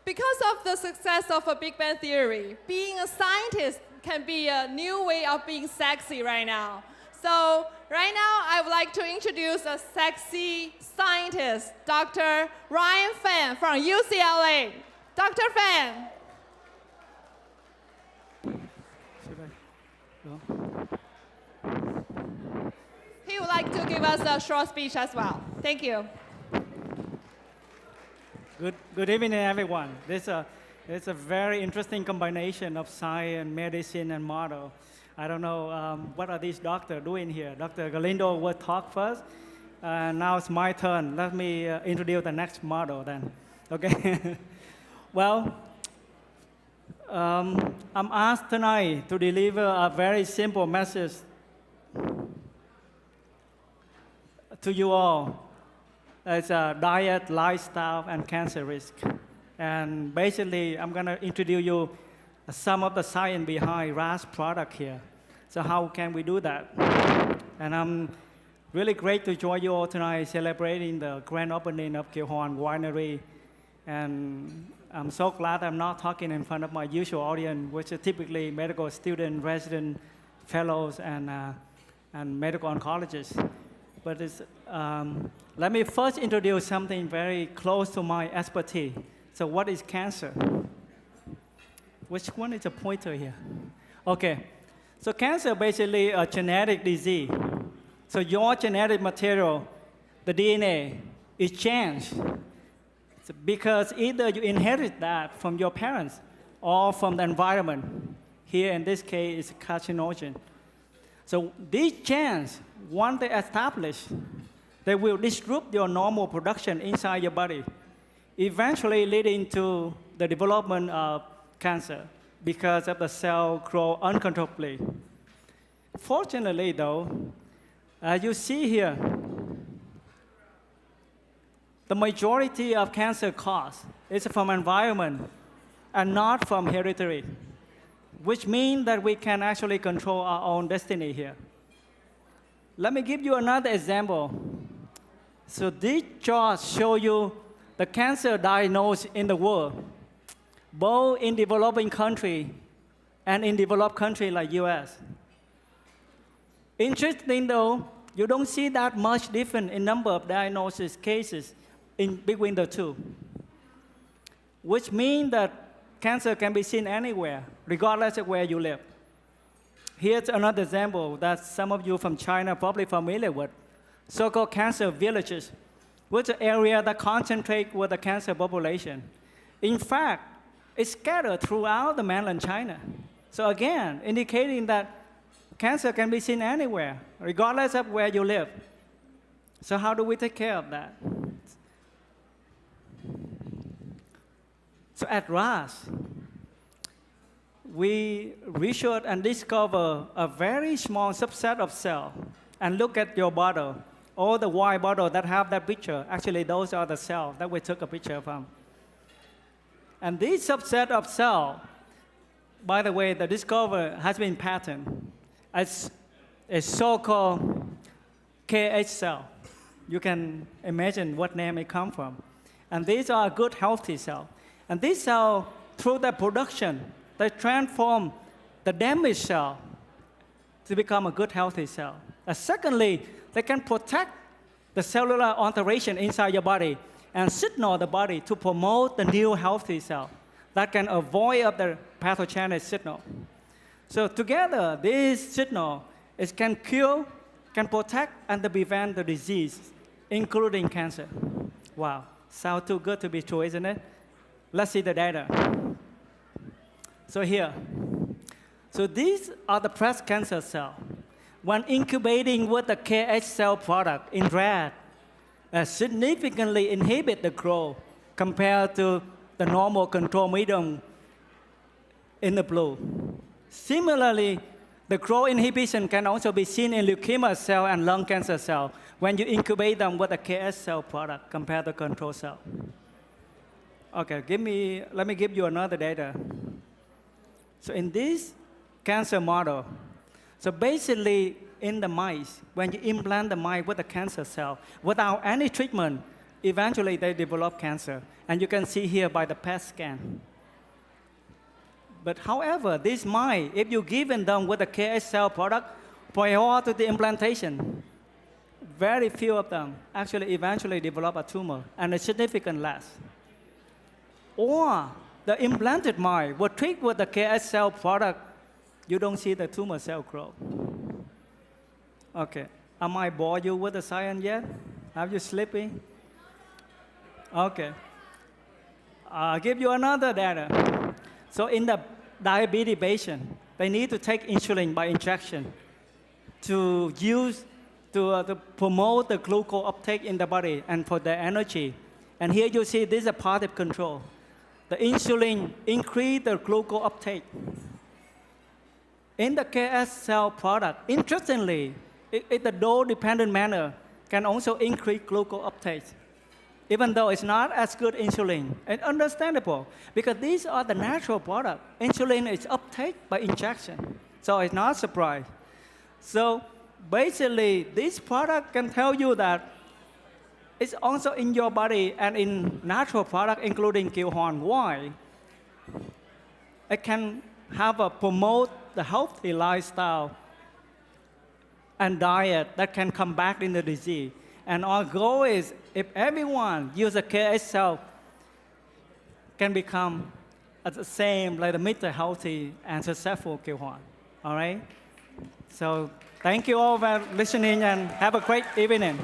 Because of the success of a Big Bang Theory, being a scientist can be a new way of being sexy right now. So right now, I would like to introduce a sexy scientist, Dr. Ryan Phan from UCLA. Dr. Phan. He would like to give us a short speech as well. Thank you. Good evening, everyone. This is a very interesting combination of science, medicine, and model. I don't know what are these doctors doing here. Dr. Galindo will talk first. Now it's my turn. Let me introduce the next model then. Okay. Well, I'm asked tonight to deliver a very simple message to you all. It's a diet, lifestyle, and cancer risk. And basically, I'm going to introduce you some of the science behind RAS product here. So how can we do that? And I'm really great to join you all tonight celebrating the grand opening of Kiehorn Winery. And I'm so glad I'm not talking in front of my usual audience, which is typically medical students, residents, fellows, and medical oncologists. But let me first introduce something very close to my expertise. So what is cancer? Which one is a pointer here? Okay, so cancer is basically a genetic disease. So your genetic material, the DNA, is changed. It's because either you inherit that from your parents or from the environment. Here in this case, it's carcinogen. So these genes, once they establish, they will disrupt your normal production inside your body, eventually leading to the development of cancer because of the cell grow uncontrollably. Fortunately, though, as you see here, the majority of cancer cause is from environment and not from hereditary, which means that we can actually control our own destiny here. Let me give you another example. So these charts show you the cancer diagnosed in the world, both in developing country and in developed country like US. Interesting though, you don't see that much difference in number of diagnosis cases in between the two, which means that cancer can be seen anywhere, regardless of where you live. Here's another example that some of you from China are probably familiar with, so-called cancer villages, which is an area that concentrates with the cancer population. In fact, it's scattered throughout the mainland China. So again, indicating that cancer can be seen anywhere, regardless of where you live. So how do we take care of that? So at RAS, we research and discover a very small subset of cells. And look at your bottle. All the white bottle that have that picture, actually those are the cells that we took a picture from. And this subset of cells, by the way, the discovery has been patented as a so-called KH cell. You can imagine what name it comes from. And these are good healthy cells. And these cells, through their production, they transform the damaged cell to become a good healthy cell. And secondly, they can protect the cellular alteration inside your body and signal the body to promote the new healthy cell that can avoid the pathogenic signal. So together, this signal can cure, can protect, and to prevent the disease, including cancer. Wow, sounds too good to be true, isn't it? Let's see the data. So here, so these are the breast cancer cells. When incubating with the KH cell product in red, significantly inhibit the growth compared to the normal control medium in the blue. Similarly, the growth inhibition can also be seen in leukemia cell and lung cancer cell when you incubate them with a KH cell product compared to control cell. Okay, let me give you another data. So in this cancer model, so basically in the mice, when you implant the mice with a cancer cell, without any treatment, eventually they develop cancer. And you can see here by the PET scan. But however, these mice, if you given them with a KS cell product prior to the implantation, very few of them actually eventually develop a tumor, and a significant less. Or the implanted mice were treated with the KS cell product, you don't see the tumor cell grow. Okay, am I bored you with the science yet? Have you sleepy? Okay. I'll give you another data. So in the diabetes patient, they need to take insulin by injection to promote the glucose uptake in the body and for the energy. And here you see this is a positive control. The insulin increase the glucose uptake. In the KS cell product, interestingly, in the dose-dependent manner, can also increase glucose uptake, even though it's not as good insulin. And understandable, because these are the natural products. Insulin is uptake by injection, so it's not a surprise. So basically, this product can tell you that it's also in your body and in natural product, including Gilhorn. Why? It can promote the healthy lifestyle and diet that can combat in the disease. And our goal is if everyone use a KS cell can become the same like the Mr. Healthy and successful Gilhorn. All right? So thank you all for listening and have a great evening.